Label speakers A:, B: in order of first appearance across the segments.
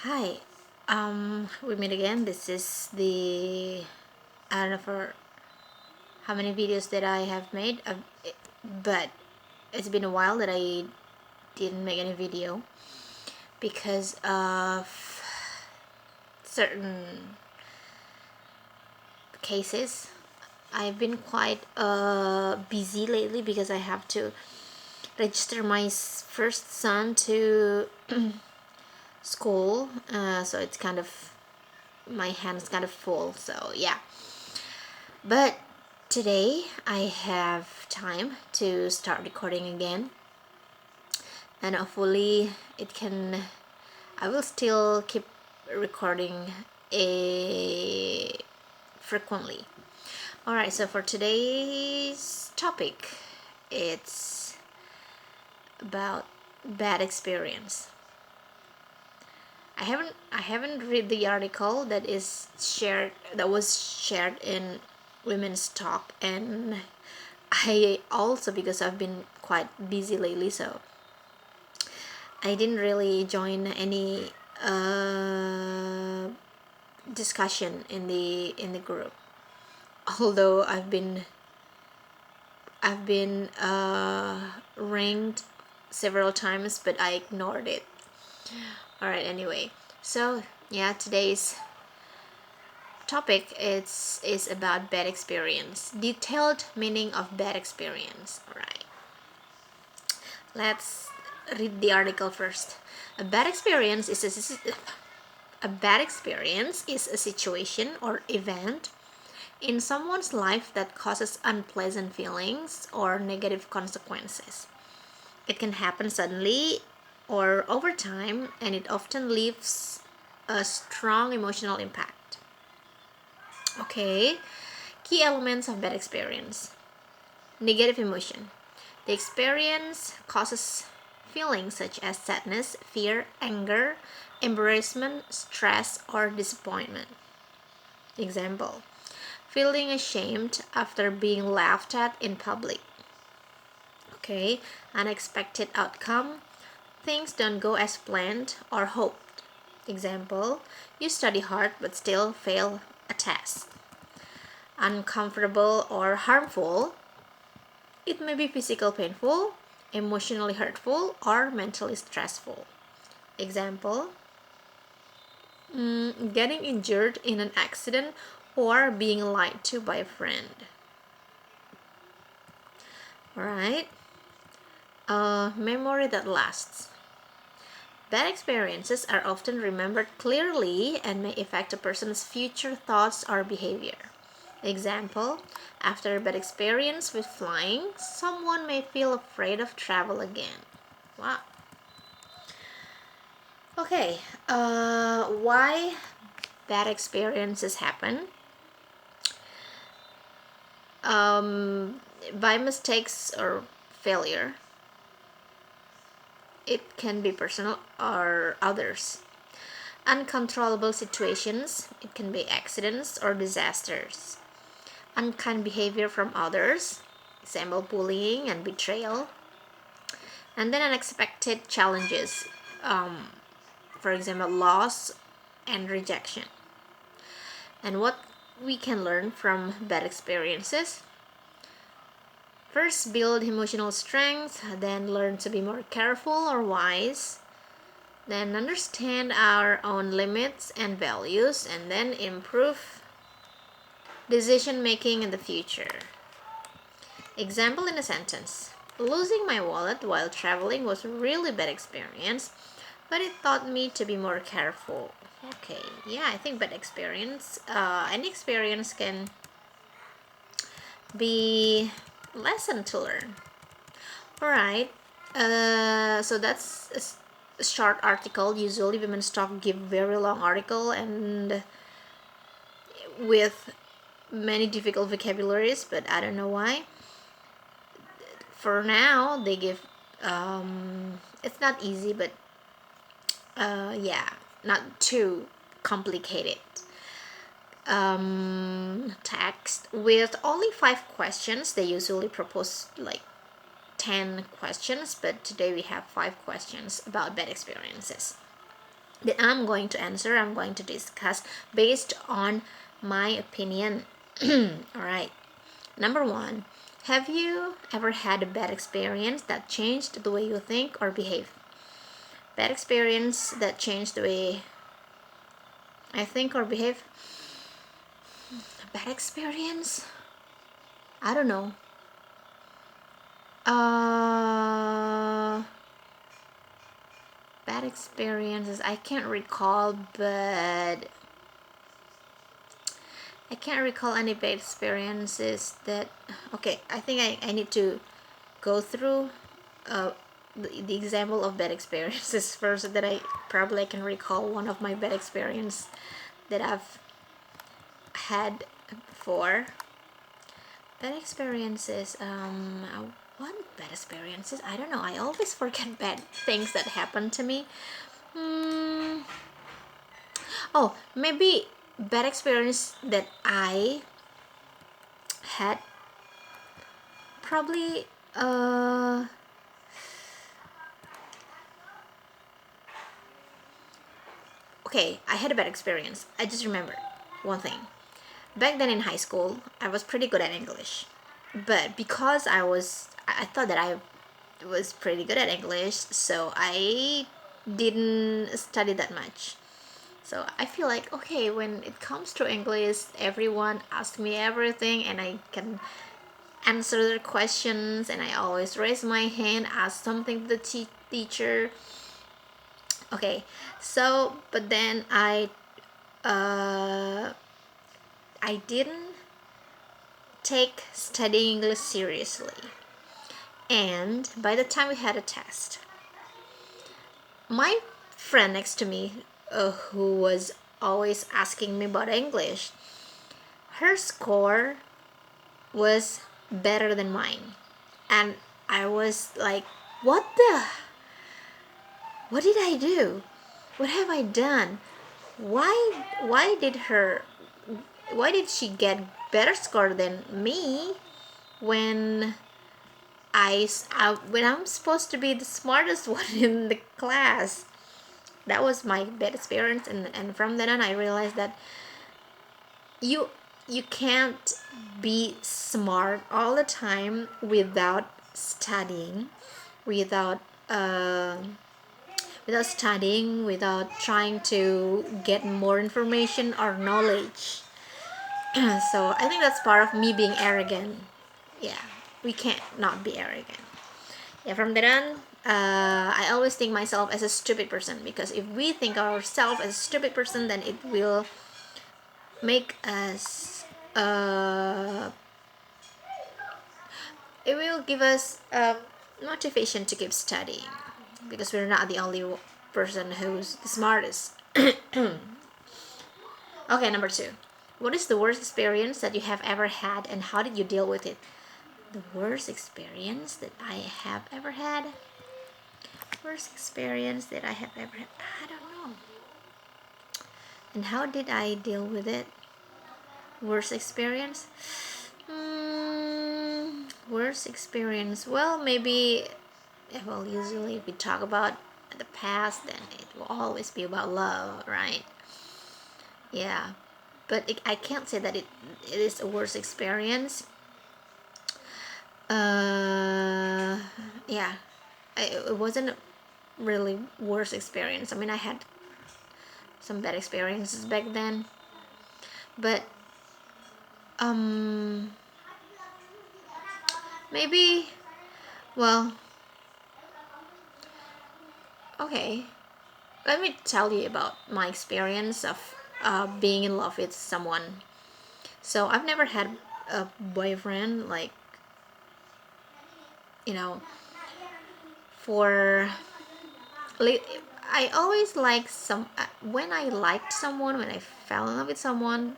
A: Hi, we meet again. This is I don't know for how many videos that I have made, but it's been a while that I didn't make any video because of certain cases. I've been quite busy lately because I have to register my first son to school, so it's kind of my hands kind of full. So yeah. But today I have time to start recording again, and hopefully I will still keep recording frequently. Alright, so for today's topic, it's about bad experience. I haven't read the article that was shared in Women's Talk, and I also, because I've been quite busy lately, so I didn't really join any discussion in the group. Although I've been ringed several times, but I ignored it. All right. Anyway, so yeah, today's topic is about bad experience. Detailed meaning of bad experience. All right. Let's read the article first. A bad experience is a bad experience is a situation or event in someone's life that causes unpleasant feelings or negative consequences. It can happen suddenly or over time, and it often leaves a strong emotional impact. Okay, key elements of bad experience. Negative emotion. The experience causes feelings such as sadness, fear, anger, embarrassment, stress, or disappointment. Example: feeling ashamed after being laughed at in public. Okay, unexpected outcome. Things don't go as planned or hoped. Example: you study hard but still fail a test. Uncomfortable or harmful. It may be physical painful, emotionally hurtful, or mentally stressful. Example: getting injured in an accident or being lied to by a friend. Alright. Memory that lasts. Bad experiences are often remembered clearly and may affect a person's future thoughts or behavior. Example: after a bad experience with flying, someone may feel afraid of travel again. Wow. Okay, why bad experiences happen? By mistakes or failure. It can be personal or others. Uncontrollable situations. It can be accidents or disasters. Unkind behavior from others. Example: bullying and betrayal. And then unexpected challenges. For example, loss and rejection. And what we can learn from bad experiences: first, build emotional strength, then learn to be more careful or wise, then understand our own limits and values, and then improve decision making in the future. Example in a sentence: losing my wallet while traveling was a really bad experience, but it taught me to be more careful. Okay, yeah, I think bad experience, any experience can be lesson to learn. All right. So that's a short article. Usually, Women's Talk give very long article and with many difficult vocabularies, but I don't know why. For now, they give. It's not easy, but yeah, not too complicated. Text with only 5 questions. They usually propose like 10 questions, but today we have 5 questions about bad experiences. that I'm going to answer, I'm going to discuss based on my opinion. All right. Number one, have you ever had a bad experience that changed the way you think or behave? Bad experience that changed the way I think or behave? Bad experience? I don't know. Uh, Bad experiences. I can't recall, but I can't recall any bad experiences that. Okay, I think I need to go through uh, the example of bad experiences first, that I probably can recall one of my bad experience that I've had before. Bad experiences. What bad experiences? I don't know. I always forget bad things that happen to me. Hmm. Oh, maybe bad experience that I had, probably okay, I had a bad experience. I just remember one thing. Back then in high school, I was pretty good at English. But because I thought that I was pretty good at English, so I didn't study that much. So I feel like, okay, when it comes to English, everyone asks me everything and I can answer their questions, and I always raise my hand, ask something to the teacher. Okay, so but then uh, I didn't take studying English seriously. And by the time we had a test, my friend next to me, who was always asking me about English, her score was better than mine. And I was like, what the? What did I do? What have I done? Why did her why did she get better score than me when when I'm supposed to be the smartest one in the class? That was my bad experience, and from then on I realized that you you can't be smart all the time without studying, without uh, without trying to get more information or knowledge. So I think that's part of me being arrogant. Yeah, we can't not be arrogant. Yeah, from then on, I always think myself as a stupid person, because if we think ourselves as a stupid person, then make us uh, it will give us motivation to keep studying, because we're not the only person who's the smartest. Okay, number two. What is the worst experience that you have ever had, and how did you deal with it? The worst experience that I have ever had? Worst experience that I have ever had? I don't know. And how did I deal with it? Worst experience? Worst experience. Well, maybe, well, usually if we talk about the past, then it will always be about love, right? Yeah. But I can't say that it is a worst experience. Uh, yeah. It wasn't really worst experience. I mean, I had some bad experiences back then, but um, maybe, well, okay. Let me tell you about my experience of being in love with someone. So I've never had a boyfriend, like, you know, for I always like some when I liked someone, when I fell in love with someone.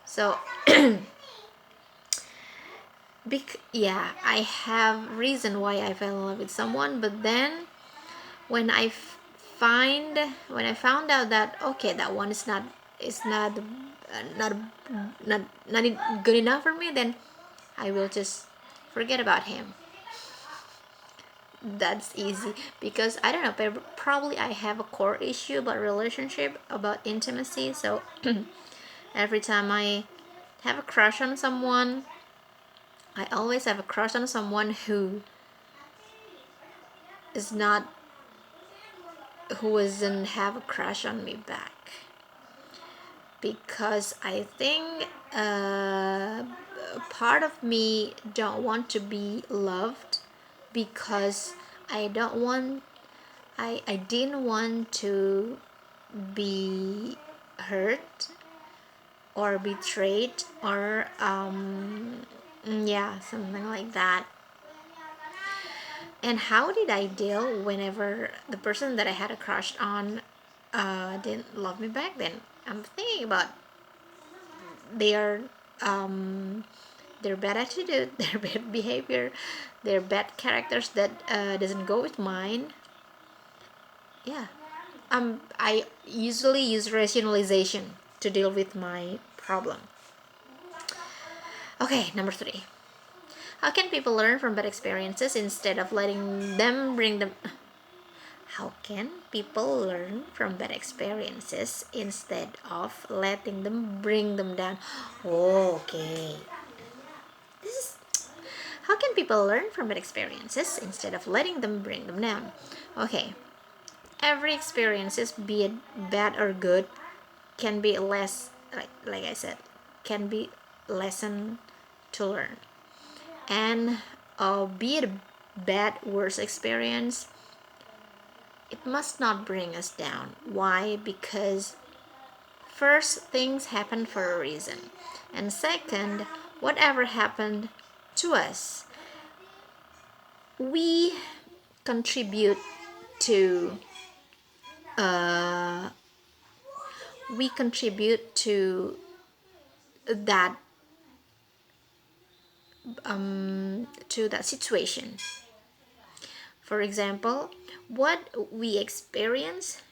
A: So yeah, I have reason why I fell in love with someone, but then when when I found out that, okay, that one is not not not good enough for me, then I will just forget about him. That's easy because I don't know, probably I have a core issue about relationship, about intimacy. So every time I have a crush on someone, I always have a crush on someone is not who doesn't have a crush on me back, because I think part of me don't want to be loved, because I don't want I didn't want to be hurt or betrayed, or yeah, something like that. And how did I deal whenever the person that I had a crush on didn't love me back? Then I'm thinking about their their bad attitude, their bad behavior, their bad characters that doesn't go with mine. Yeah, I usually use rationalization to deal with my problem. Okay, number 3. How can people learn from bad experiences instead of letting them bring them? How can people learn from bad experiences instead of letting them bring them down? Oh, okay. This is how can people learn from bad experiences instead of letting them bring them down? Okay. Every experiences, be it bad or good, can be less like I said, can be lesson to learn. And be it a bad worse experience, it must not bring us down. Why? Because first, things happen for a reason, and second, whatever happened to us, we contribute to uh, we contribute that to that situation. For example, what we experience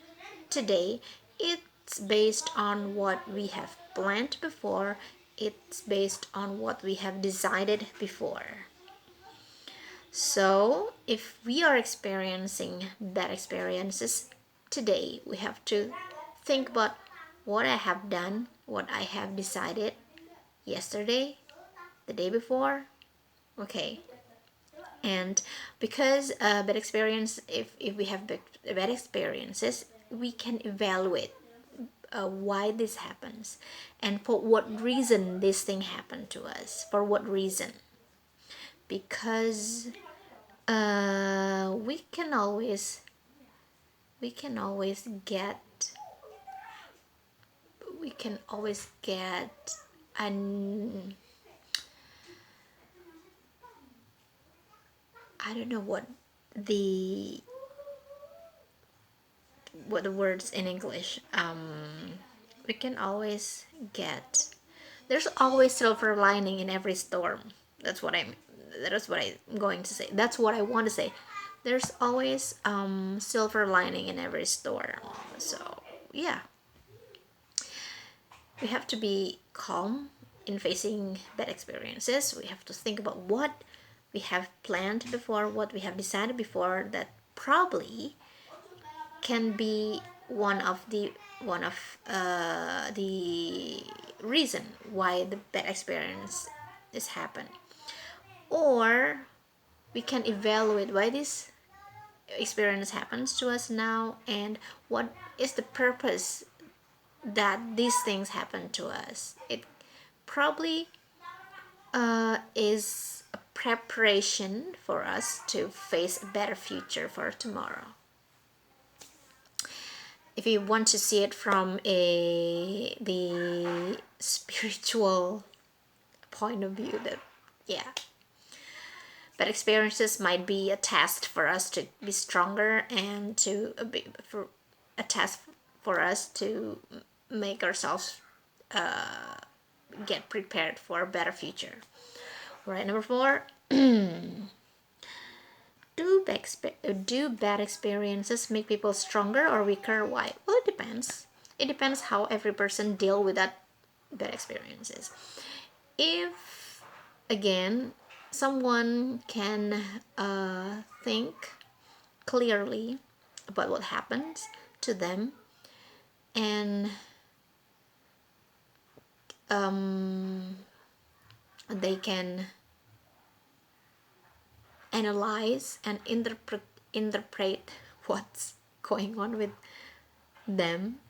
A: today, it's based on what we have planned before, it's based on what we have decided before. So if we are experiencing bad experiences today, we have to think about what I have done, what I have decided yesterday, the day before. Okay. And because bad experience, if we have bad experiences, we can evaluate why this happens and for what reason this thing happened to us, for what reason. Because we can always get we can always get an I don't know the what the words in English. We can always get. There's always silver lining in every storm. That's what I'm. That is what I'm going to say. That's what I want to say. There's always silver lining in every storm. So yeah, we have to be calm in facing bad experiences. We have to think about what we have planned before, what we have decided before, that probably can be one of the reason why the bad experience is happened. Or we can evaluate why this experience happens to us now, and what is the purpose that these things happen to us. It probably is a preparation for us to face a better future for tomorrow. If you want to see it from the spiritual point of view, that yeah, but experiences might be a test for us to be stronger, and for a test for us to make ourselves get prepared for a better future. Right, number 4. Do bad experiences make people stronger or weaker? Why? Well, it depends. It depends how every person deal with that bad experiences. If again someone can think clearly about what happens to them, and they can analyze and interpret what's going on with them,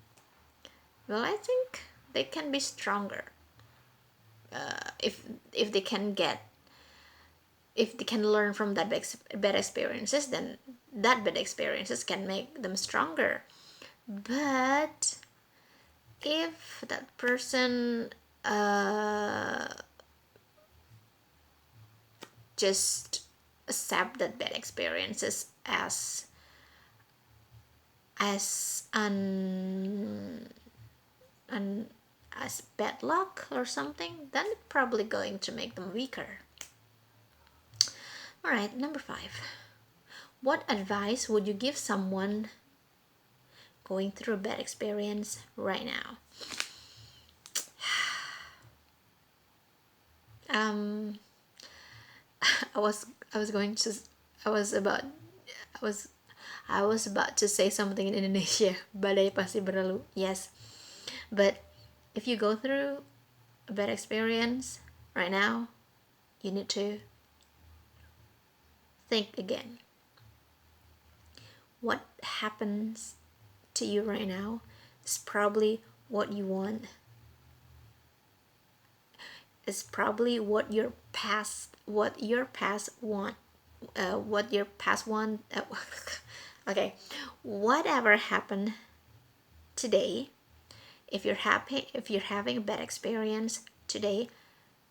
A: well, I think they can be stronger. If they can learn from that bad experiences, then that bad experiences can make them stronger. But if that person just accept that bad experiences as as bad luck or something, then it's probably going to make them weaker. All right, number 5. What advice would you give someone going through a bad experience right now? I was about to say something in Indonesia. Badai pasti berlalu. Yes. But if you go through a bad experience right now, you need to think again. What happens to you right now is probably what you want. It's probably what your past want. Okay, whatever happened today, if you're having a bad experience today,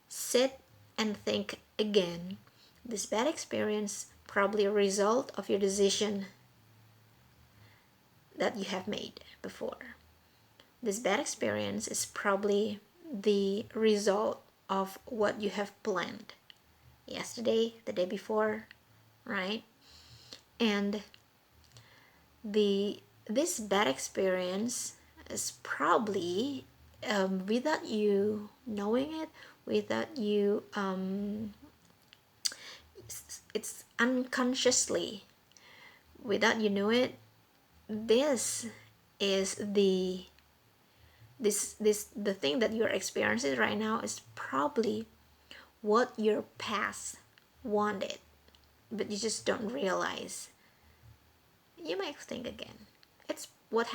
A: sit and think again. This bad experience probably a result of your decision that you have made before. This bad experience is probably the result of what you have planned yesterday, the day before, right? And this bad experience is probably without you knowing it, without you it's unconsciously, without you know it, this is the thing that you're experiencing right now is probably what your past wanted, but you just don't realize. You might think again. It's what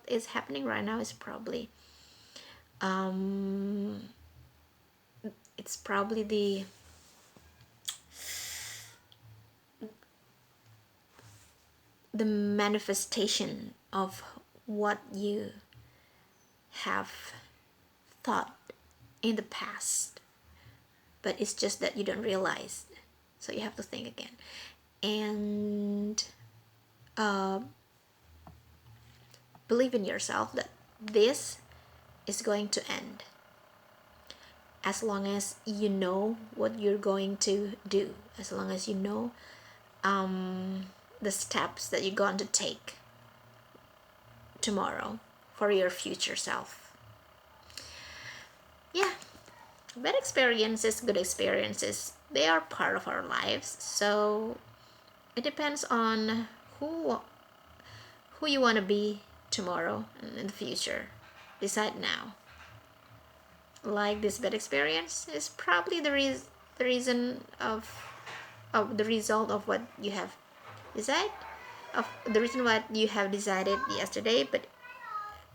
A: is happening right now is probably it's probably the manifestation of what you have thought in the past, but it's just that you don't realize. So you have to think again, and believe in yourself that this is going to end, as long as you know what you're going to do, as long as you know the steps that you're going to take tomorrow for your future self. Yeah, bad experiences, good experiences, they are part of our lives. So it depends on who you want to be tomorrow and in the future. Decide now. Like this bad experience is probably the reason of the result of what you have decided, of the reason what you have decided yesterday, but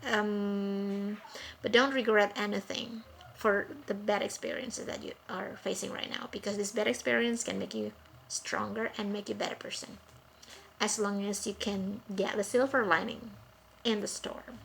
A: don't regret anything for the bad experiences that you are facing right now, because this bad experience can make you stronger and make you a better person, as long as you can get the silver lining in the storm.